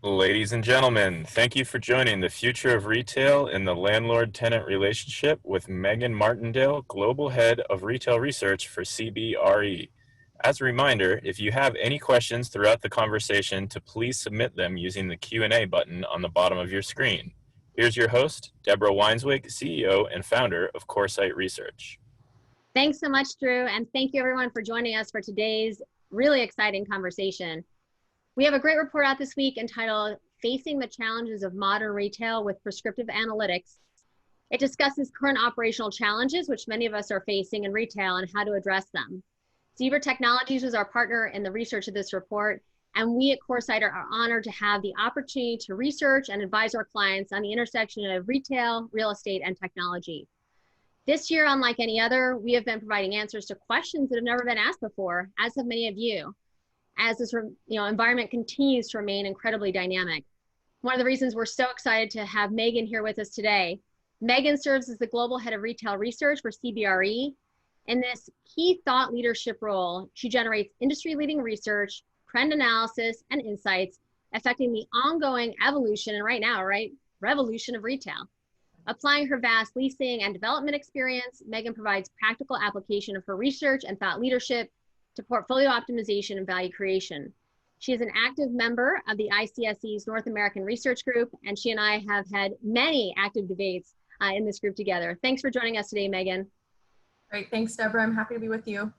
Ladies and gentlemen, thank you for joining the Future of Retail in the Landlord-Tenant Relationship with Meghann Martindale, Global Head of Retail Research for CBRE. As a reminder, if you have any questions throughout the conversation, to please submit them using the Q&A button on the bottom of your screen. Here's your host, Deborah Weinswig, CEO and founder of Coresight Research. Thanks so much, Drew, and thank you everyone for joining us for today's really exciting conversation. We have a great report out this week entitled Facing the Challenges of Modern Retail with Prescriptive Analytics. It discusses current operational challenges which many of us are facing in retail and how to address them. Zebra Technologies was our partner in the research of this report, and we at Coresight are honored to have the opportunity to research and advise our clients on the intersection of retail, real estate, and technology. This year, unlike any other, we have been providing answers to questions that have never been asked before, as have many of you, as this environment continues to remain incredibly dynamic. One of the reasons we're so excited to have Meghann here with us today. Meghann serves as the Global Head of Retail Research for CBRE. In this key thought leadership role, she generates industry-leading research, trend analysis, and insights affecting the ongoing evolution, and right now, revolution of retail. Applying her vast leasing and development experience, Meghann provides practical application of her research and thought leadership to portfolio optimization and value creation. She is an active member of the ICSC's North American Research Group, and she and I have had many active debates in this group together. Thanks for joining us today, Meghann. Great, thanks, Deborah. I'm happy to be with you.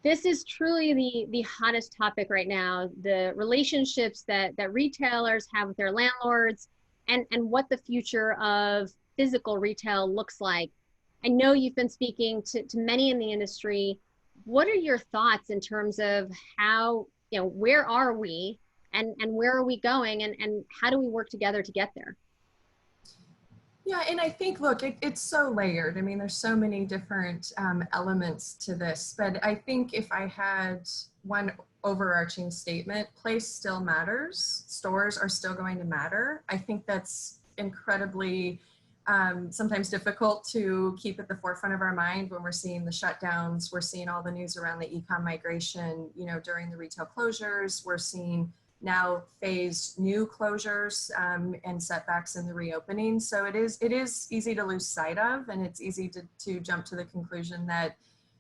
This is truly the hottest topic right now, the relationships that retailers have with their landlords, and what the future of physical retail looks like. I know you've been speaking to many in the industry. What are your thoughts in terms of how, where are we and where are we going, and how do we work together to get there? Yeah, and I think, look, it's so layered. I mean, there's so many different elements to this, but I think if I had one overarching statement, place still matters. Stores are still going to matter. I think that's incredibly sometimes difficult to keep at the forefront of our mind when we're seeing the shutdowns, we're seeing all the news around the e-com migration, during the retail closures, we're seeing now phased new closures and setbacks in the reopening. So it is easy to lose sight of, and it's easy to jump to the conclusion that,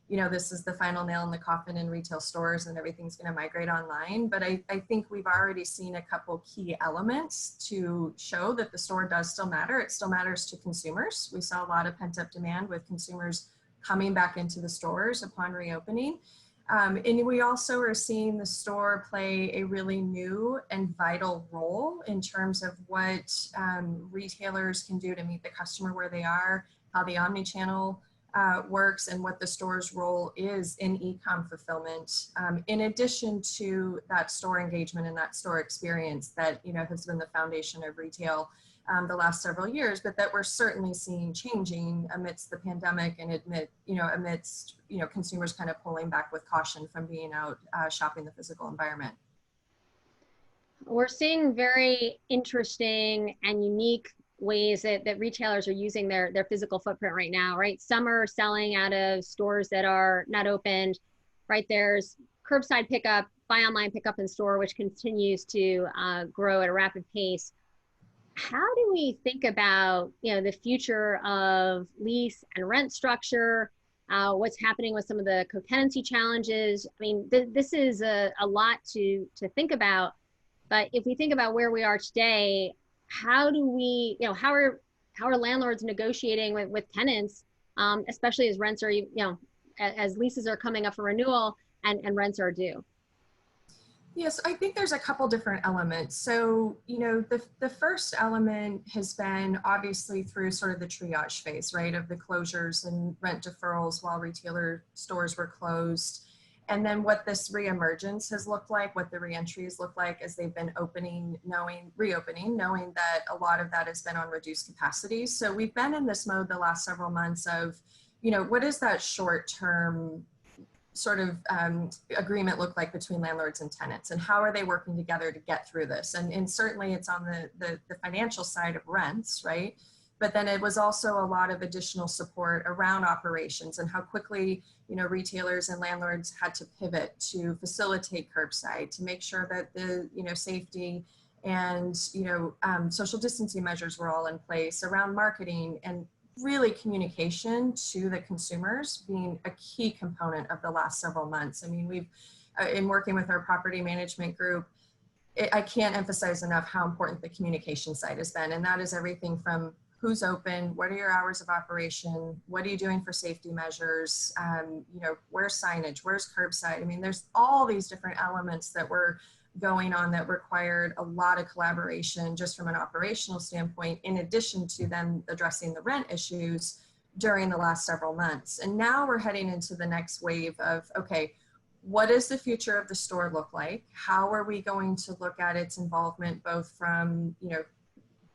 this is the final nail in the coffin in retail stores and everything's going to migrate online. But I think we've already seen a couple key elements to show that the store does still matter. It still matters to consumers. We saw a lot of pent up demand with consumers coming back into the stores upon reopening. And we also are seeing the store play a really new and vital role in terms of what retailers can do to meet the customer where they are, how the omnichannel works, and what the store's role is in e-com fulfillment, in addition to that store engagement and that store experience that has been the foundation of retail the last several years, but that we're certainly seeing changing amidst the pandemic and amidst consumers kind of pulling back with caution from being out shopping the physical environment. We're seeing very interesting and unique ways that retailers are using their physical footprint right now, right? Some are selling out of stores that are not opened, right? There's curbside pickup, buy online pickup in store, which continues to grow at a rapid pace. How do we think about the future of lease and rent structure? What's happening with some of the co-tenancy challenges? I mean, this is a lot to think about. But if we think about where we are today, how do we, how are landlords negotiating with tenants, especially as rents are, as leases are coming up for renewal and rents are due? Yes, I think there's a couple different elements. So, the first element has been obviously through sort of the triage phase, right, of the closures and rent deferrals while retailer stores were closed. And then what this reemergence has looked like, what the reentries look like as they've been reopening, knowing that a lot of that has been on reduced capacity. So we've been in this mode the last several months of, what is that short-term sort of agreement look like between landlords and tenants, and how are they working together to get through this? And certainly it's on the financial side of rents, right? But then it was also a lot of additional support around operations and how quickly, retailers and landlords had to pivot to facilitate curbside, to make sure that the, safety and, social distancing measures were all in place, around marketing, and really communication to the consumers being a key component of the last several months. I mean, we've, in working with our property management group, I can't emphasize enough how important the communication side has been. And that is everything from who's open, what are your hours of operation, what are you doing for safety measures, where's signage, where's curbside. I mean, there's all these different elements that were going on that required a lot of collaboration just from an operational standpoint, in addition to them addressing the rent issues during the last several months. And now we're heading into the next wave of, okay, what does the future of the store look like? How are we going to look at its involvement, both from,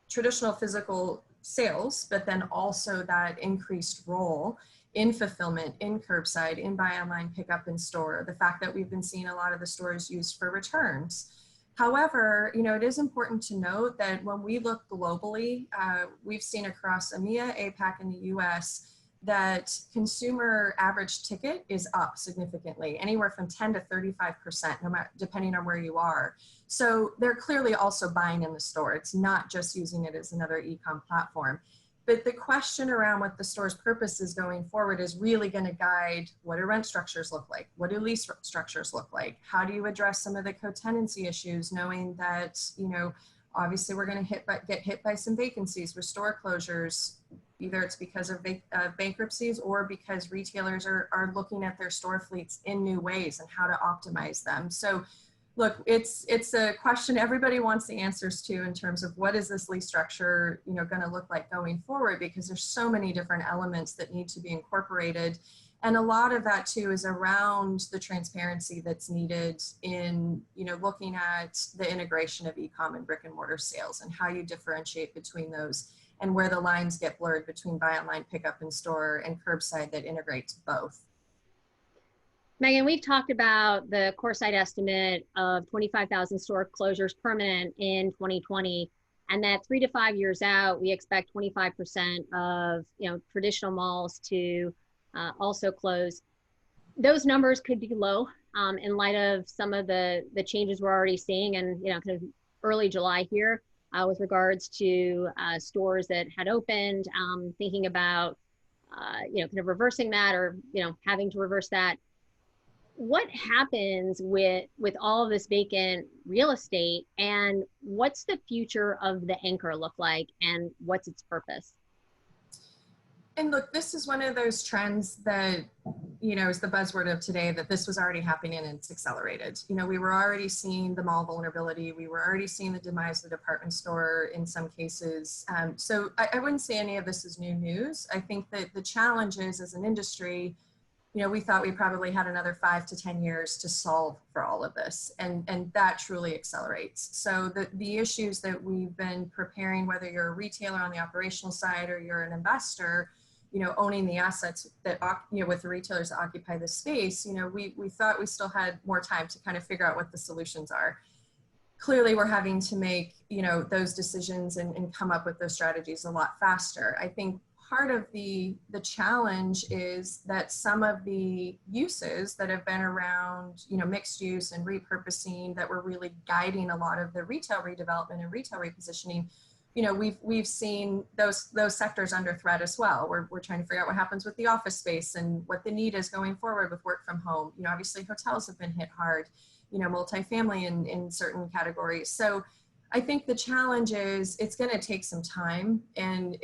traditional physical sales, but then also that increased role in fulfillment, in curbside, in buy online, pick up in store, the fact that we've been seeing a lot of the stores used for returns. However, it is important to note that when we look globally, we've seen across EMEA, APAC, and the US, that consumer average ticket is up significantly, anywhere from 10 to 35%, no matter, depending on where you are. So they're clearly also buying in the store. It's not just using it as another e-com platform. But the question around what the store's purpose is going forward is really going to guide, what do rent structures look like? What do lease structures look like? How do you address some of the co-tenancy issues, knowing that, obviously we're going to get hit by some vacancies with store closures. Either it's because of bankruptcies or because retailers are looking at their store fleets in new ways and how to optimize them. So look, it's a question everybody wants the answers to in terms of what is this lease structure, going to look like going forward, because there's so many different elements that need to be incorporated. And a lot of that too is around the transparency that's needed in, looking at the integration of e-com and brick and mortar sales and how you differentiate between those, and where the lines get blurred between buy online, pick up in store, and curbside that integrates both. Meghann, we've talked about the Coresight estimate of 25,000 store closures permanent in 2020, and that 3 to 5 years out, we expect 25% of traditional malls to also close. Those numbers could be low in light of some of the changes we're already seeing, and kind of early July here with regards to stores that had opened, thinking about kind of reversing that, or having to reverse that. What happens with all of this vacant real estate, and what's the future of the anchor look like, and what's its purpose? And look, this is one of those trends that, is the buzzword of today, that this was already happening and it's accelerated. We were already seeing the mall vulnerability. We were already seeing the demise of the department store in some cases. So I wouldn't say any of this is new news. I think that the challenge is, as an industry, we thought we probably had another 5 to 10 years to solve for all of this. And that truly accelerates. So the issues that we've been preparing, whether you're a retailer on the operational side or you're an investor, owning the assets that, with the retailers that occupy the space, we thought we still had more time to kind of figure out what the solutions are. Clearly, we're having to make, those decisions and come up with those strategies a lot faster. I think part of the challenge is that some of the uses that have been around, mixed use and repurposing, that were really guiding a lot of the retail redevelopment and retail repositioning, we've seen those sectors under threat as well. We're trying to figure out what happens with the office space and what the need is going forward with work from home. Obviously hotels have been hit hard, multifamily in certain categories. So I think the challenge is, it's going to take some time, and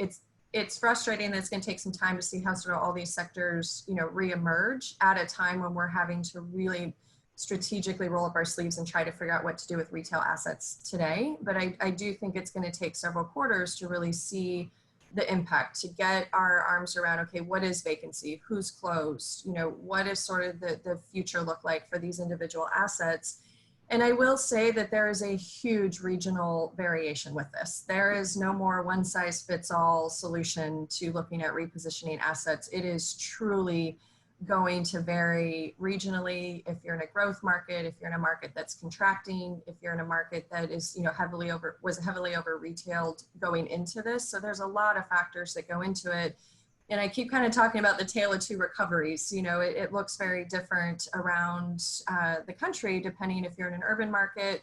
it's frustrating that it's going to take some time to see how sort of all these sectors, reemerge at a time when we're having to really strategically roll up our sleeves and try to figure out what to do with retail assets today. But I do think it's going to take several quarters to really see the impact, to get our arms around, okay, what is vacancy, who's closed, what is sort of the future look like for these individual assets. And I will say that there is a huge regional variation with this. There is no more one size fits all solution to looking at repositioning assets. It is truly going to vary regionally. If you're in a growth market, if you're in a market that's contracting, if you're in a market that is, you know, was heavily over retailed going into this. So there's a lot of factors that go into it. And I keep kind of talking about the tale of two recoveries. You know, it looks very different around the country, depending if you're in an urban market,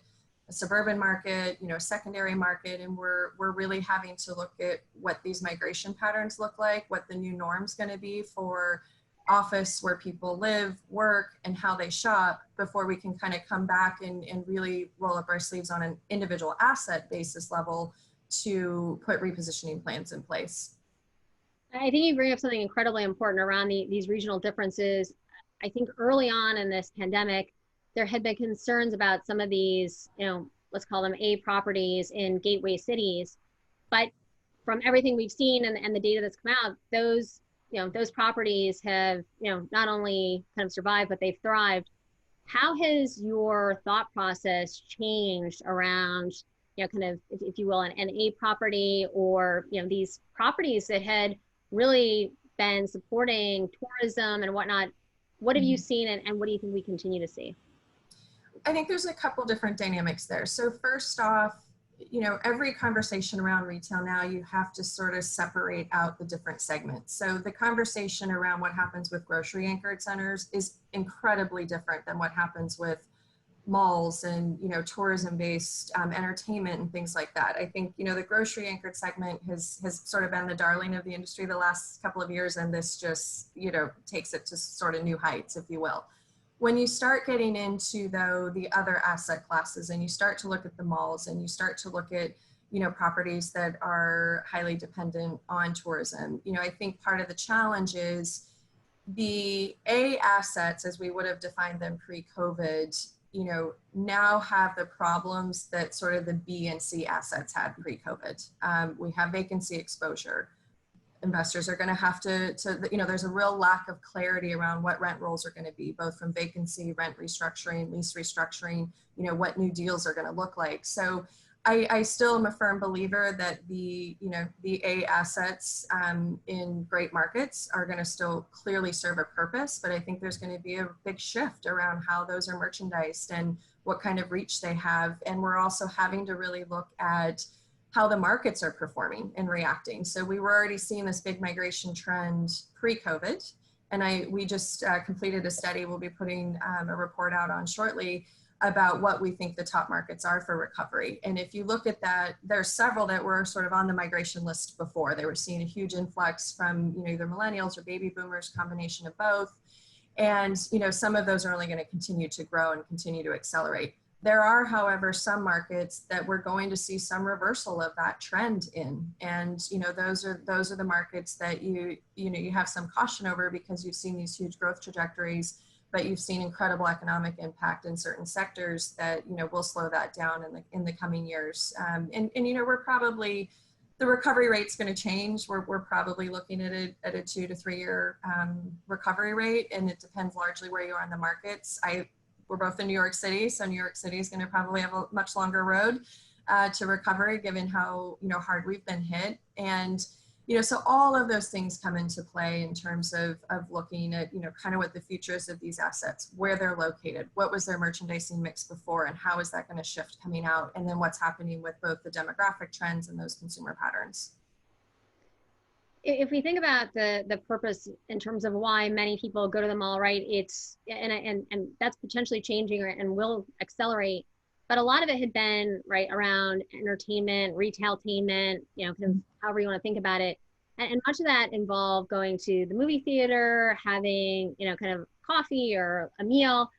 a suburban market, you know, a secondary market. And we're really having to look at what these migration patterns look like, what the new norm's going to be for office where people live, work, and how they shop before we can kind of come back and really roll up our sleeves on an individual asset basis level to put repositioning plans in place. I think you bring up something incredibly important around these regional differences. I think early on in this pandemic, there had been concerns about some of these, you know, let's call them A properties in gateway cities. But from everything we've seen and the data that's come out, those, you know, those properties have, you know, not only kind of survived, but they've thrived. How has your thought process changed around, you know, kind of, if you will, an A property, or, you know, these properties that had really been supporting tourism and whatnot? What have you seen, and what do you think we continue to see? I think there's a couple different dynamics there. So first off, you know, every conversation around retail now, you have to sort of separate out the different segments. So the conversation around what happens with grocery anchored centers is incredibly different than what happens with malls and, you know, tourism based entertainment and things like that. I think, you know, the grocery anchored segment has sort of been the darling of the industry the last couple of years, and this just, you know, takes it to sort of new heights, if you will. When you start getting into, though, the other asset classes, and you start to look at the malls, and you start to look at, you know, properties that are highly dependent on tourism, you know, I think part of the challenge is the A assets, as we would have defined them pre-COVID, you know, now have the problems that sort of the B and C assets had pre-COVID. We have vacancy exposure. Investors are going to have to, you know, there's a real lack of clarity around what rent rolls are going to be, both from vacancy, rent restructuring, lease restructuring, you know, what new deals are going to look like. So I still am a firm believer that the, you know, the A assets in great markets are going to still clearly serve a purpose, but I think there's going to be a big shift around how those are merchandised and what kind of reach they have. And we're also having to really look at how the markets are performing and reacting. So we were already seeing this big migration trend pre-COVID, and we just completed a study we'll be putting a report out on shortly about what we think the top markets are for recovery. And if you look at that, there's several that were sort of on the migration list before. They were seeing a huge influx from, you know, either millennials or baby boomers, combination of both. And, you know, some of those are only going to continue to grow and continue to accelerate. There are, however, some markets that we're going to see some reversal of that trend in. And, you know, those are the markets that you have some caution over, because you've seen these huge growth trajectories, but you've seen incredible economic impact in certain sectors that, you know, will slow that down in the coming years. And you know, we're probably, the recovery rate's going to change. We're probably looking at a 2 to 3 year recovery rate, and it depends largely where you are in the markets. We're both in New York City, so New York City is going to probably have a much longer road to recovery, given how, you know, hard we've been hit. And, you know, so all of those things come into play in terms of looking at, you know, kind of what the future is of these assets, where they're located, what was their merchandising mix before, and how is that going to shift coming out, and then what's happening with both the demographic trends and those consumer patterns. If we think about the purpose in terms of why many people go to the mall, right? It's, and that's potentially changing and will accelerate, but a lot of it had been right around entertainment, retailtainment, you know, kind of however you want to think about it. And much of that involved going to the movie theater, having, you know, kind of coffee or a meal.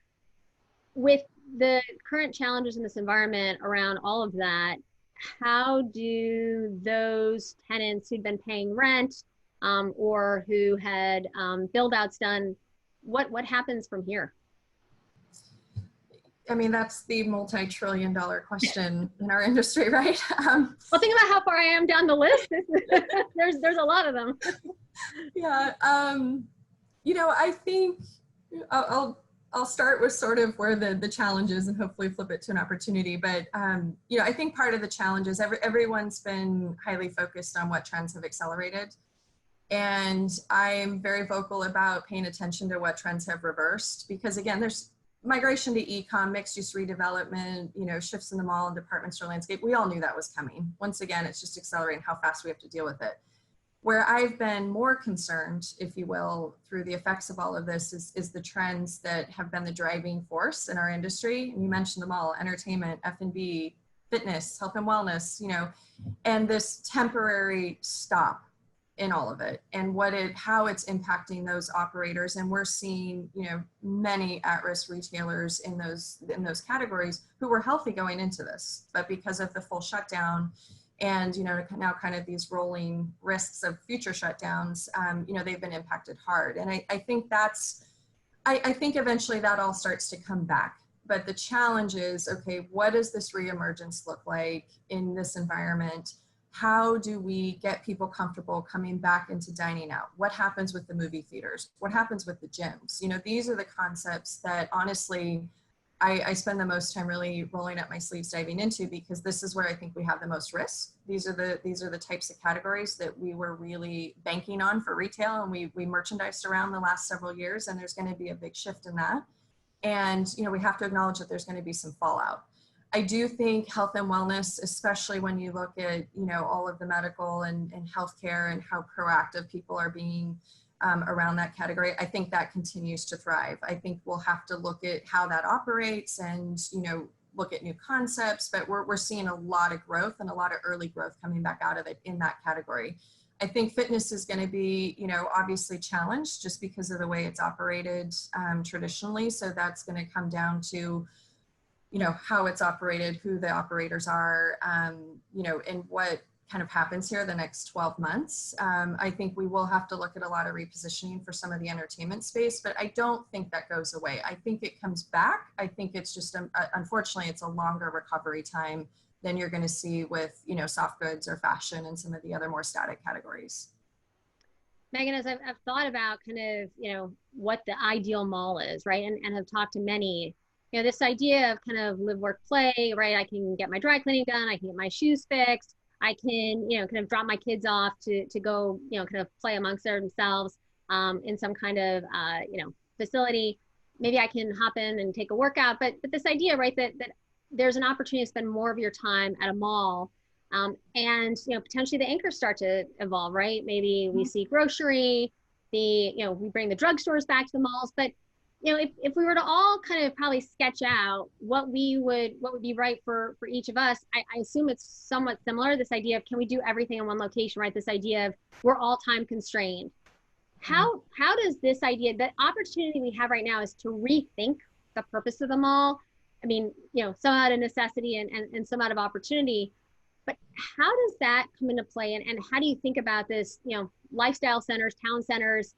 With the current challenges in this environment around all of that, how do those tenants who'd been paying rent or who had build outs done, what happens from here? I mean, that's the multi-trillion-dollar question in our industry, right? Well, think about how far I am down the list. There's a lot of them. Yeah, you know, I think I'll start with sort of where the challenge is and hopefully flip it to an opportunity. But, you know, I think part of the challenge is everyone's been highly focused on what trends have accelerated. And I'm very vocal about paying attention to what trends have reversed, because again, there's migration to e-com, mixed use redevelopment, you know, shifts in the mall and department store landscape. We all knew that was coming. Once again, it's just accelerating how fast we have to deal with it. Where I've been more concerned, if you will, through the effects of all of this is the trends that have been the driving force in our industry. And you mentioned them all: entertainment, F&B, fitness, health and wellness, you know, and this temporary stop in all of it, and how it's impacting those operators. And we're seeing, you know, many at-risk retailers in those categories who were healthy going into this, but because of the full shutdown and, you know, now kind of these rolling risks of future shutdowns, you know, they've been impacted hard. And I think I think eventually that all starts to come back. But the challenge is, okay, what does this reemergence look like in this environment? How do we get people comfortable coming back into dining out? What happens with the movie theaters? What happens with the gyms? You know, these are the concepts that honestly, I spend the most time really rolling up my sleeves diving into, because this is where I think we have the most risk. These are the types of categories that we were really banking on for retail, and we merchandised around the last several years, and there's going to be a big shift in that. And, you know, we have to acknowledge that there's going to be some fallout. I do think health and wellness, especially when you look at, you know, all of the medical and healthcare and how proactive people are being around that category, I think that continues to thrive. I think we'll have to look at how that operates and, you know, look at new concepts, but we're seeing a lot of growth and a lot of early growth coming back out of it in that category. I think fitness is going to be, you know, obviously challenged just because of the way it's operated traditionally. So that's going to come down to, you know, how it's operated, who the operators are, you know, and what kind of happens here the next 12 months. I think we will have to look at a lot of repositioning for some of the entertainment space, but I don't think that goes away. I think it comes back. I think it's just, unfortunately, it's a longer recovery time than you're going to see with, you know, soft goods or fashion and some of the other more static categories. Meghann, as I've thought about kind of, you know, what the ideal mall is, right? And have talked to many, you know, this idea of kind of live, work, play, right? I can get my dry cleaning done. I can get my shoes fixed. I can, you know, kind of drop my kids off to go, you know, kind of play amongst themselves in some kind of, you know, facility. Maybe I can hop in and take a workout. But this idea, right, that there's an opportunity to spend more of your time at a mall. And, you know, potentially the anchors start to evolve, right? Maybe we see grocery, you know, we bring the drugstores back to the malls. But, you know, if we were to all kind of probably sketch out what would be right for each of us, I assume it's somewhat similar. This idea of, can we do everything in one location, right? This idea of we're all time constrained. How does this idea, that opportunity we have right now is to rethink the purpose of the mall? I mean, you know, some out of necessity and some out of opportunity, but how does that come into play? And how do you think about this, you know, lifestyle centers, town centers,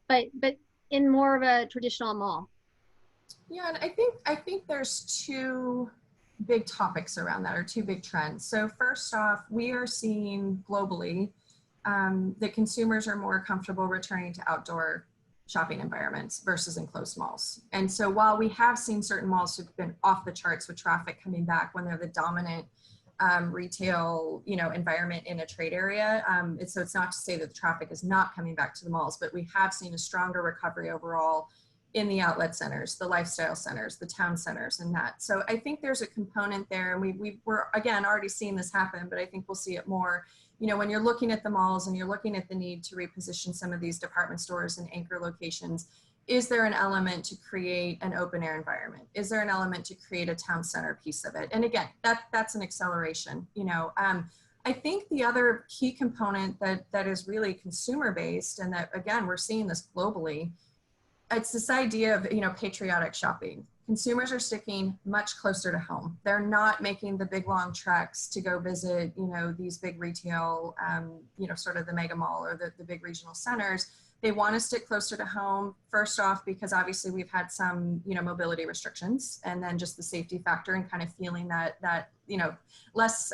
but in more of a traditional mall? Yeah, and I think there's two big topics around that, or two big trends. So first off, we are seeing globally that consumers are more comfortable returning to outdoor shopping environments versus enclosed malls. And so while we have seen certain malls who've been off the charts with traffic coming back when they're the dominant retail, you know, environment in a trade area, so it's not to say that the traffic is not coming back to the malls, but we have seen a stronger recovery overall in the outlet centers, the lifestyle centers, the town centers, and that. So I think there's a component there, and we're again already seeing this happen, but I think we'll see it more. You know, when you're looking at the malls and you're looking at the need to reposition some of these department stores and anchor locations, is there an element to create an open air environment? Is there an element to create a town center piece of it? And again, that's an acceleration. You know, I think the other key component that is really consumer based, and that again, we're seeing this globally, it's this idea of, you know, patriotic shopping. Consumers are sticking much closer to home. They're not making the big long treks to go visit, you know, these big retail, you know, sort of the mega mall or the big regional centers. They want to stick closer to home, first off, because obviously we've had some, you know, mobility restrictions, and then just the safety factor and kind of feeling that, you know, less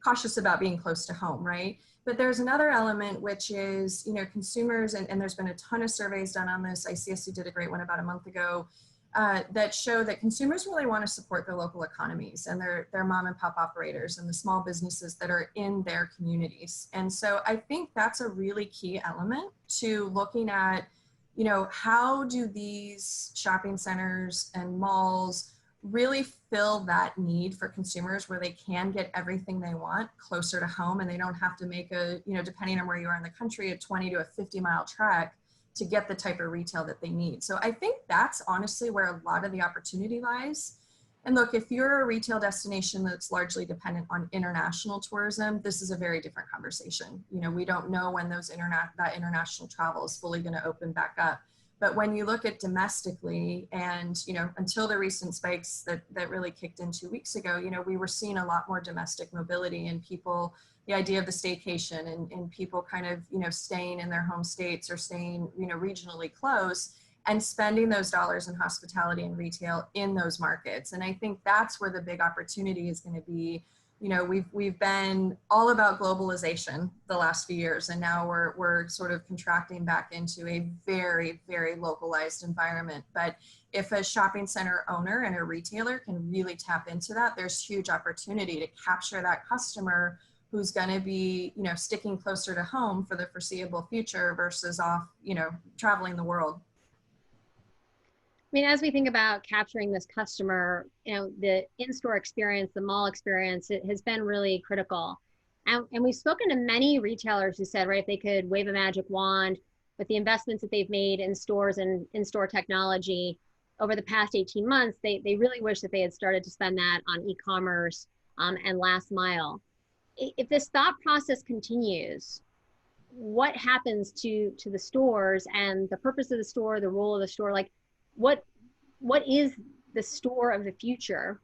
cautious about being close to home, right? But there's another element, which is, you know, consumers, and there's been a ton of surveys done on this. ICSC did a great one about a month ago. that show that consumers really want to support their local economies and their mom and pop operators and the small businesses that are in their communities. And so I think that's a really key element to looking at, you know, how do these shopping centers and malls really fill that need for consumers where they can get everything they want closer to home and they don't have to make a, you know, depending on where you are in the country, a 20 to a 50-mile trek to get the type of retail that they need. So I think that's honestly where a lot of the opportunity lies. And look, if you're a retail destination that's largely dependent on international tourism, this is a very different conversation. You know, we don't know when that international travel is fully going to open back up. But when you look at domestically and, you know, until the recent spikes that really kicked in 2 weeks ago, you know, we were seeing a lot more domestic mobility and people, the idea of the staycation and people kind of, you know, staying in their home states or staying, you know, regionally close and spending those dollars in hospitality and retail in those markets. And I think that's where the big opportunity is going to be. You know, we've been all about globalization the last few years, and now we're sort of contracting back into a very, very localized environment. But if a shopping center owner and a retailer can really tap into that, there's huge opportunity to capture that customer who's going to be, you know, sticking closer to home for the foreseeable future versus off, you know, traveling the world. I mean, as we think about capturing this customer, you know, the in-store experience, the mall experience, it has been really critical. And we've spoken to many retailers who said, right, if they could wave a magic wand with the investments that they've made in stores and in-store technology over the past 18 months, they really wish that they had started to spend that on e-commerce and last mile. If this thought process continues, what happens to the stores and the purpose of the store, the role of the store? Like, what is the store of the future?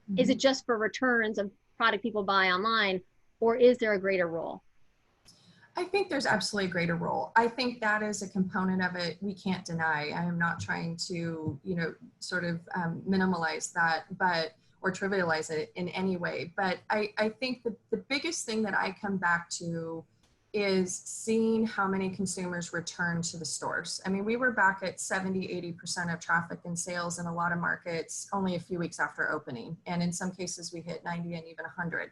Mm-hmm. Is it just for returns of product people buy online, or is there a greater role? I think there's absolutely a greater role. I think that is a component of it we can't deny. I am not trying to, you know, sort of minimalize that, or trivialize it in any way. But I think the biggest thing that I come back to is seeing how many consumers return to the stores. I mean, we were back at 70, 80% of traffic and sales in a lot of markets only a few weeks after opening. And in some cases we hit 90 and even 100.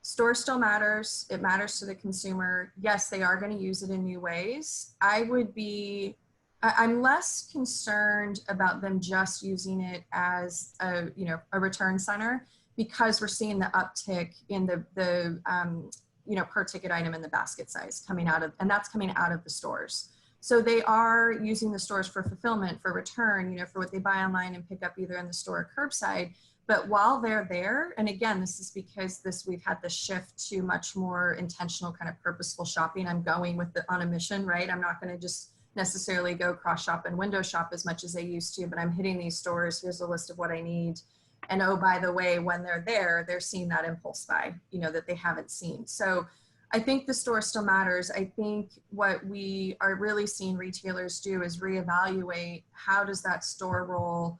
Store still matters. It matters to the consumer. Yes, they are going to use it in new ways. I'm less concerned about them just using it as a, you know, a return center, because we're seeing the uptick in the you know, per ticket item in the basket size coming out of, and that's coming out of the stores. So they are using the stores for fulfillment, for return, you know, for what they buy online and pick up either in the store or curbside. But while they're there, and again, this is because we've had the shift to much more intentional kind of purposeful shopping. I'm going on a mission, right? I'm not going to just necessarily go cross shop and window shop as much as I used to, but I'm hitting these stores. Here's a list of what I need. And oh, by the way, when they're there, they're seeing that impulse buy, you know, that they haven't seen. So I think the store still matters. I think what we are really seeing retailers do is reevaluate how does that store role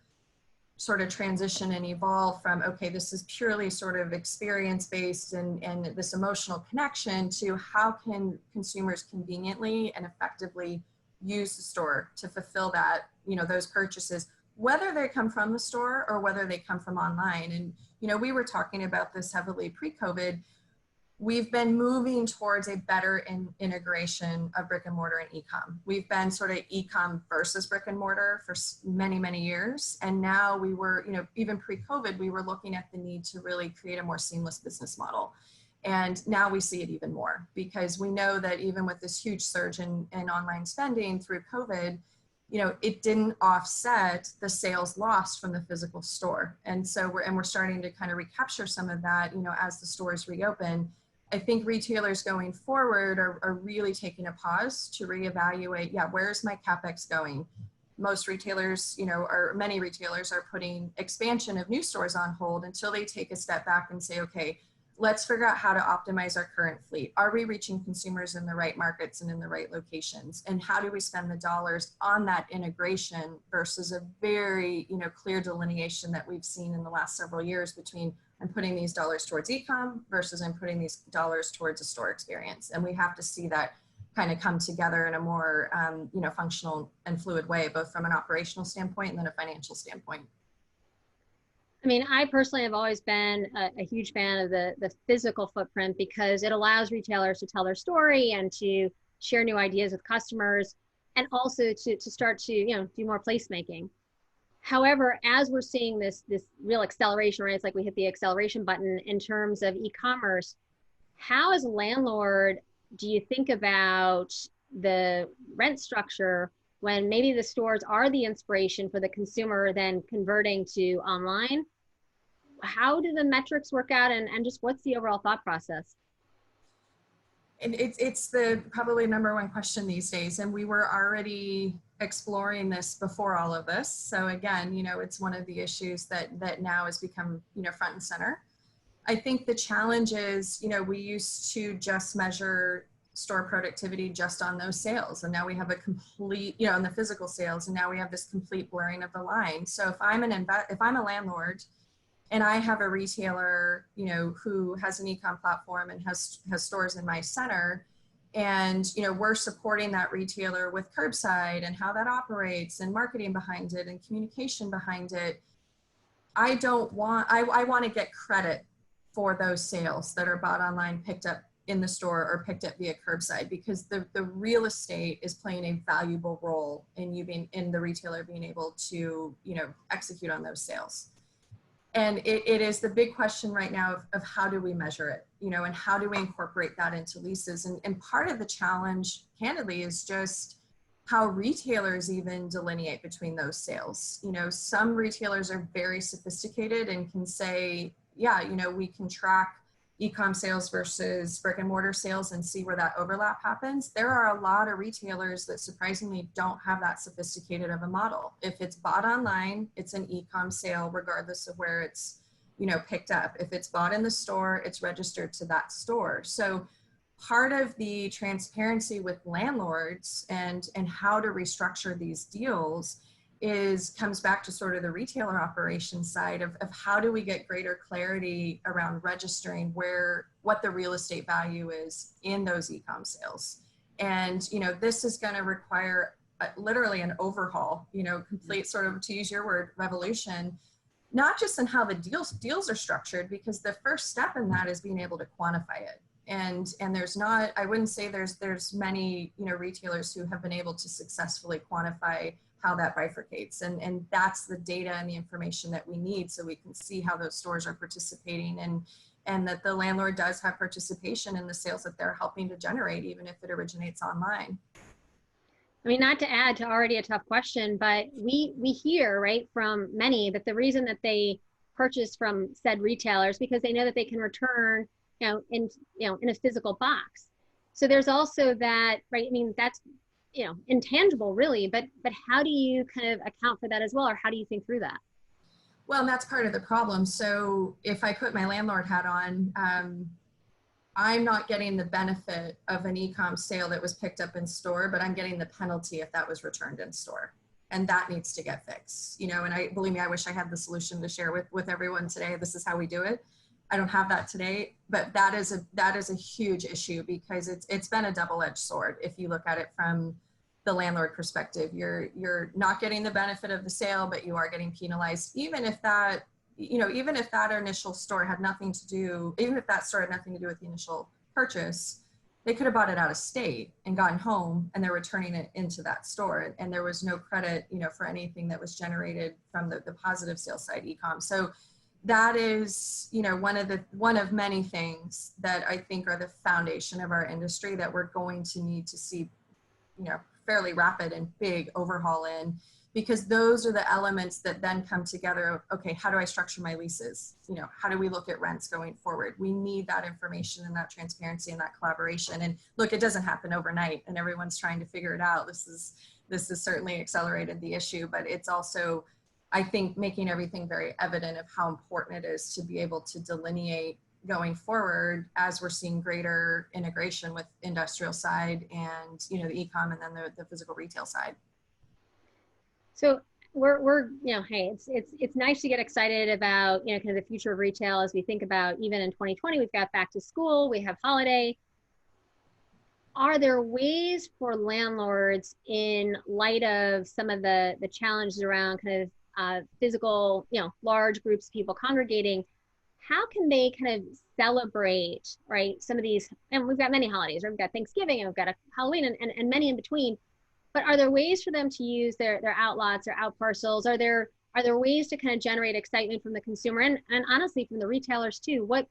sort of transition and evolve from, okay, this is purely sort of experience-based and this emotional connection, to how can consumers conveniently and effectively use the store to fulfill that, you know, those purchases, whether they come from the store or whether they come from online. And, you know, we were talking about this heavily pre-COVID. We've been moving towards a better integration of brick and mortar and e-com. We've been sort of e-com versus brick and mortar for many, many years. And now we were, you know, even pre-COVID, we were looking at the need to really create a more seamless business model. And now we see it even more, because we know that even with this huge surge in online spending through COVID, you know, it didn't offset the sales lost from the physical store. And so we're starting to kind of recapture some of that, you know, as the stores reopen. I think retailers going forward are really taking a pause to reevaluate, yeah, where's my CapEx going? Most retailers, you know, or many retailers are putting expansion of new stores on hold until they take a step back and say, okay, let's figure out how to optimize our current fleet. Are we reaching consumers in the right markets and in the right locations? And how do we spend the dollars on that integration versus a very, you know, clear delineation that we've seen in the last several years between I'm putting these dollars towards e-com versus I'm putting these dollars towards a store experience. And we have to see that kind of come together in a more, you know, functional and fluid way, both from an operational standpoint and then a financial standpoint. I mean, I personally have always been a huge fan of the physical footprint because it allows retailers to tell their story and to share new ideas with customers, and also to start to, you know, do more placemaking. However, as we're seeing this real acceleration, right? It's like we hit the acceleration button in terms of e-commerce. How, as a landlord, do you think about the rent structure when maybe the stores are the inspiration for the consumer then converting to online? How do the metrics work out, and just what's the overall thought process? And it's the probably number one question these days. And we were already exploring this before all of this. So again, you know, it's one of the issues that now has become, you know, front and center. I think the challenge is, you know, we used to just measure store productivity just on those sales. And now we have a complete, you know, on the physical sales, and now we have this complete blurring of the line. So if I'm a landlord and I have a retailer, you know, who has an e-com platform and has stores in my center, and, you know, we're supporting that retailer with curbside and how that operates and marketing behind it and communication behind it, I want to get credit for those sales that are bought online, picked up in the store, or picked up via curbside, because the real estate is playing a valuable role in the retailer being able to, you know, execute on those sales. And it is the big question right now of how do we measure it, you know, and how do we incorporate that into leases? And part of the challenge, candidly, is just how retailers even delineate between those sales. You know, some retailers are very sophisticated and can say, yeah, you know, we can track e-com sales versus brick and mortar sales and see where that overlap happens. There are a lot of retailers that surprisingly don't have that sophisticated of a model. If it's bought online, it's an e-com sale regardless of where it's, you know, picked up. If it's bought in the store, it's registered to that store. So part of the transparency with landlords and how to restructure these deals comes back to sort of the retailer operations side of how do we get greater clarity around registering what the real estate value is in those e-com sales. And, you know, this is going to require literally an overhaul, you know, complete sort of, to use your word, revolution, not just in how the deals are structured, because the first step in that is being able to quantify it. And there's not, I wouldn't say there's many, you know, retailers who have been able to successfully quantify how that bifurcates. And that's the data and the information that we need so we can see how those stores are participating, and that the landlord does have participation in the sales that they're helping to generate, even if it originates online. I mean, not to add to already a tough question, but we hear, right, from many that the reason that they purchase from said retailers because they know that they can return, in a physical box. So there's also that, right? I mean, that's, intangible really, but how do you kind of account for that as well? Or how do you think through that? Well, and that's part of the problem. So if I put my landlord hat on, I'm not getting the benefit of an e-com sale that was picked up in store, but I'm getting the penalty if that was returned in store. And that needs to get fixed, and believe me, I wish I had the solution to share with everyone today. This is how we do it. I don't have that today, but that is a huge issue because it's been a double-edged sword. If you look at it from the landlord perspective, you're not getting the benefit of the sale, but you are getting penalized, even if that initial store had nothing to do, even if that store had nothing to do with the initial purchase. They could have bought it out of state and gotten home and they're returning it into that store. And there was no credit, for anything that was generated from the positive sales side e-com. So that is, one of many things that I think are the foundation of our industry that we're going to need to see, fairly rapid and big overhaul in, because those are the elements that then come together of, okay, how do I structure my leases? How do we look at rents going forward? We need that information and that transparency and that collaboration. And look, it doesn't happen overnight and everyone's trying to figure it out. This has certainly accelerated the issue, but it's also, I think, making everything very evident of how important it is to be able to delineate going forward as we're seeing greater integration with industrial side and, the e-com and then the physical retail side. So we're hey, it's nice to get excited about, kind of the future of retail as we think about even in 2020, we've got back to school, we have holiday. Are there ways for landlords, in light of some of the challenges around kind of physical, large groups of people congregating, how can they kind of celebrate, right, some of these, and we've got many holidays, right? We've got Thanksgiving and we've got a Halloween and many in between, but are there ways for them to use their outlots, their out parcels? Are there ways to kind of generate excitement from the consumer and honestly from the retailers too? What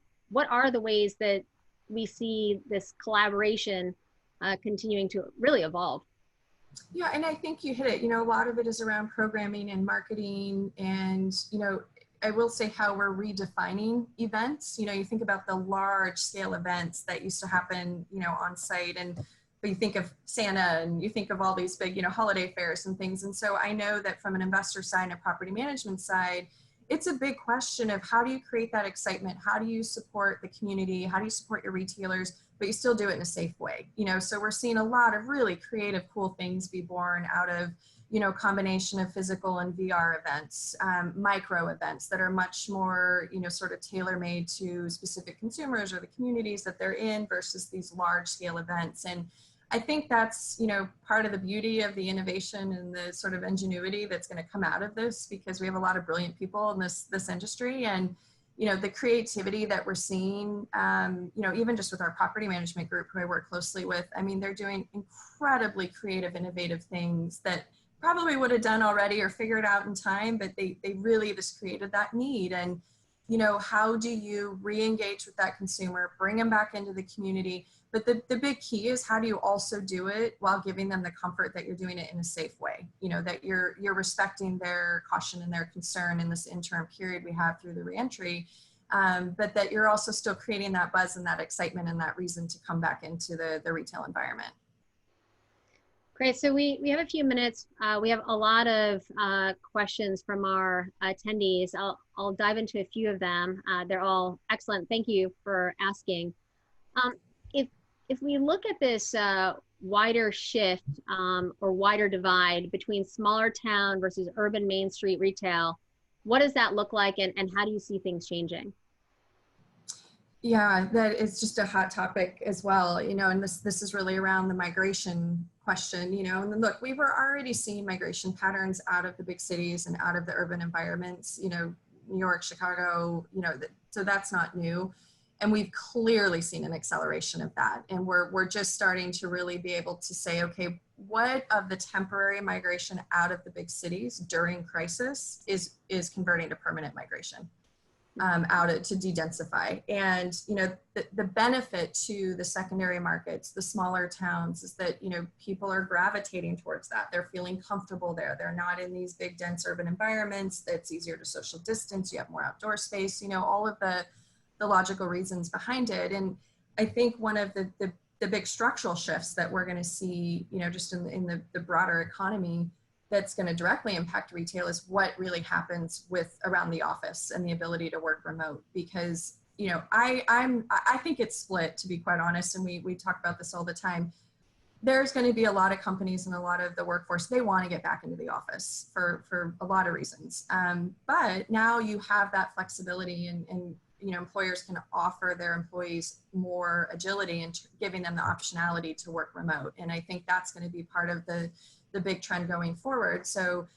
are the ways that we see this collaboration continuing to really evolve? Yeah, and I think you hit it. A lot of it is around programming and marketing, and I will say how we're redefining events. You think about the large scale events that used to happen, on site, but you think of Santa and you think of all these big, holiday fairs and things. And so I know that from an investor side and a property management side, it's a big question of how do you create that excitement? How do you support the community? How do you support your retailers, but you still do it in a safe way? So we're seeing a lot of really creative, cool things be born out of, combination of physical and VR events, micro events that are much more, sort of tailor-made to specific consumers or the communities that they're in versus these large scale events. And I think that's, part of the beauty of the innovation and the sort of ingenuity that's going to come out of this, because we have a lot of brilliant people in this industry. And, the creativity that we're seeing, even just with our property management group who I work closely with, I mean, they're doing incredibly creative, innovative things that probably would have done already or figured out in time, but they really just created that need. And, how do you re-engage with that consumer, bring them back into the community? But the big key is how do you also do it while giving them the comfort that you're doing it in a safe way, that you're respecting their caution and their concern in this interim period we have through the reentry, but that you're also still creating that buzz and that excitement and that reason to come back into the retail environment. Great. So we have a few minutes. We have a lot of questions from our attendees. I'll dive into a few of them. They're all excellent. Thank you for asking. If we look at this wider shift or wider divide between smaller town versus urban Main Street retail, what does that look like, and how do you see things changing? Yeah, that is just a hot topic as well, and this is really around the migration question, and look, we were already seeing migration patterns out of the big cities and out of the urban environments, New York, Chicago, so that's not new. And we've clearly seen an acceleration of that. And we're just starting to really be able to say, okay, what of the temporary migration out of the big cities during crisis is converting to permanent migration? To de-densify. And, the benefit to the secondary markets, the smaller towns, is that, people are gravitating towards that. They're feeling comfortable there. They're not in these big, dense urban environments. It's easier to social distance. You have more outdoor space, all of the logical reasons behind it. And I think one of the big structural shifts that we're going to see, just in the broader economy that's going to directly impact retail is what really happens around the office and the ability to work remote. Because, I think it's split, to be quite honest. And we talk about this all the time. There's going to be a lot of companies and a lot of the workforce, they want to get back into the office for a lot of reasons. But now you have that flexibility and employers can offer their employees more agility and giving them the optionality to work remote. And I think that's going to be part of the big trend going forward. So,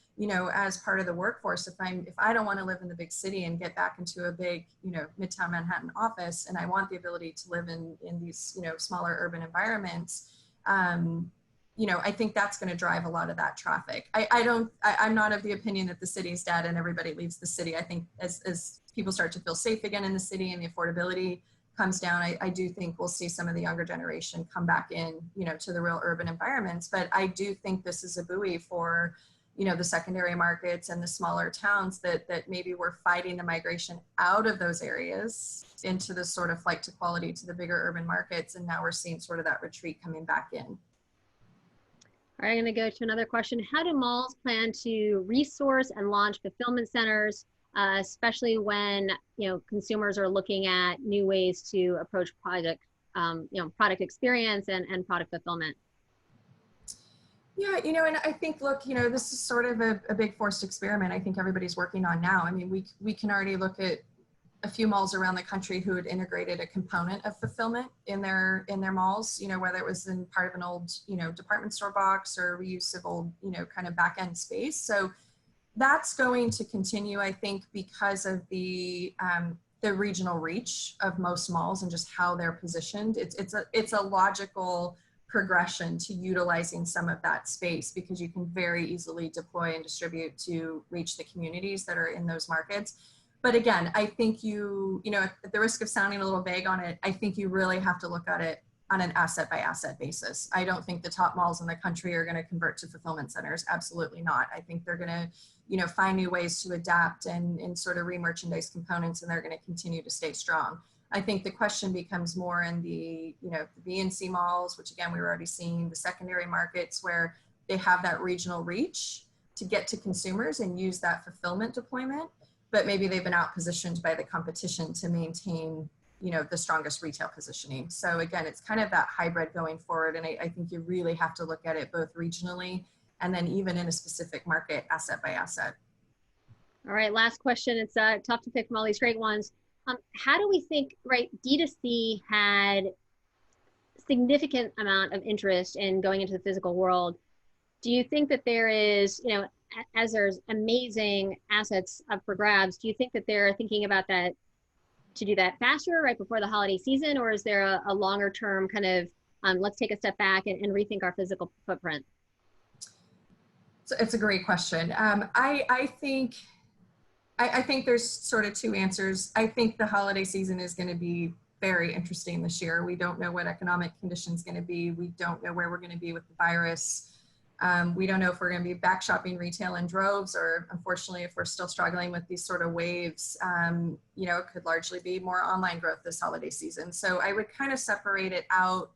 as part of the workforce, if I don't want to live in the big city and get back into a big, Midtown Manhattan office, and I want the ability to live in these, smaller urban environments, I think that's going to drive a lot of that traffic. I'm not of the opinion that the city's dead and everybody leaves the city. I think as people start to feel safe again in the city and the affordability comes down, I do think we'll see some of the younger generation come back in, to the real urban environments. But I do think this is a buoy for, the secondary markets and the smaller towns that maybe we're fighting the migration out of those areas into the sort of flight to quality to the bigger urban markets. And now we're seeing sort of that retreat coming back in. All right, I'm going to go to another question. How do malls plan to resource and launch fulfillment centers, especially when consumers are looking at new ways to approach product experience and product fulfillment? Yeah, and I think, look, this is sort of a big forced experiment I think everybody's working on now. I mean, we can already look at a few malls around the country who had integrated a component of fulfillment in their malls, whether it was in part of an old, department store box or reuse of old, kind of back end space. So that's going to continue, I think, because of the regional reach of most malls and just how they're positioned. It's a logical progression to utilizing some of that space because you can very easily deploy and distribute to reach the communities that are in those markets. But again, I think at the risk of sounding a little vague on it, I think you really have to look at it on an asset by asset basis. I don't think the top malls in the country are going to convert to fulfillment centers. Absolutely not. I think they're going to, find new ways to adapt and sort of re-merchandise components, and they're going to continue to stay strong. I think the question becomes more in the, the B and C malls, which again, we were already seeing, the secondary markets where they have that regional reach to get to consumers and use that fulfillment deployment, but maybe they've been out positioned by the competition to maintain, the strongest retail positioning. So again, it's kind of that hybrid going forward. And I think you really have to look at it both regionally and then even in a specific market, asset by asset. All right, last question. It's tough to pick from all these great ones. How do we think, right, D2C had significant amount of interest in going into the physical world. Do you think that there is, as there's amazing assets up for grabs, do you think that they're thinking about that to do that faster right before the holiday season, or is there a longer term kind of let's take a step back and rethink our physical footprint? So it's a great question. I think there's sort of two answers. I think the holiday season is going to be very interesting this year. We don't know what economic conditions going to be. We don't know where we're going to be with the virus. We don't know if we're going to be back shopping retail in droves, or unfortunately, if we're still struggling with these sort of waves, it could largely be more online growth this holiday season. So I would kind of separate it out.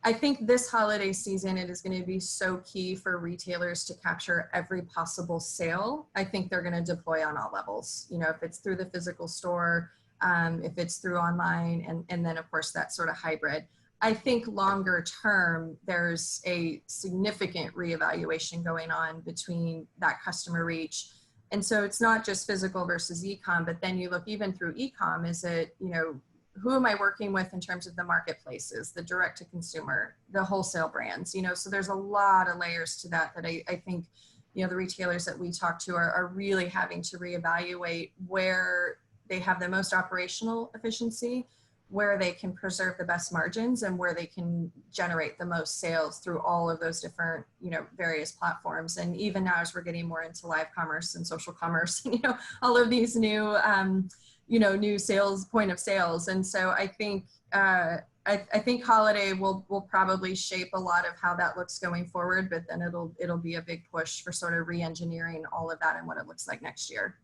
I think this holiday season, it is going to be so key for retailers to capture every possible sale. I think they're going to deploy on all levels, if it's through the physical store, if it's through online, and then of course that sort of hybrid. I think longer term, there's a significant reevaluation going on between that customer reach. And so it's not just physical versus e-com, but then you look even through e-com, is it, who am I working with in terms of the marketplaces, the direct to consumer, the wholesale brands, so there's a lot of layers to that I think, the retailers that we talk to are really having to reevaluate where they have the most operational efficiency, where they can preserve the best margins, and where they can generate the most sales through all of those different, various platforms. And even now, as we're getting more into live commerce and social commerce, all of these new, new sales, point of sales. And so I think, I think holiday will probably shape a lot of how that looks going forward, but then it'll be a big push for sort of re-engineering all of that and what it looks like next year.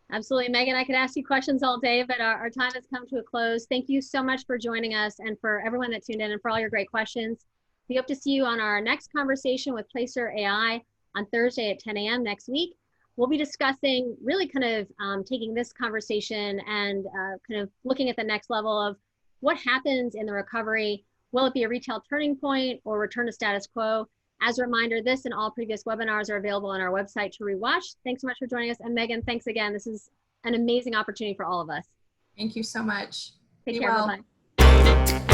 Absolutely. Meghann, I could ask you questions all day, but our time has come to a close. Thank you so much for joining us, and for everyone that tuned in, and for all your great questions. We hope to see you on our next conversation with Placer AI on Thursday at 10 a.m. next week. We'll be discussing really kind of taking this conversation and kind of looking at the next level of what happens in the recovery. Will it be a retail turning point or return to status quo? As a reminder, this and all previous webinars are available on our website to rewatch. Thanks so much for joining us. And Meghann, thanks again. This is an amazing opportunity for all of us. Thank you so much. Take Be care. well. Bye-bye.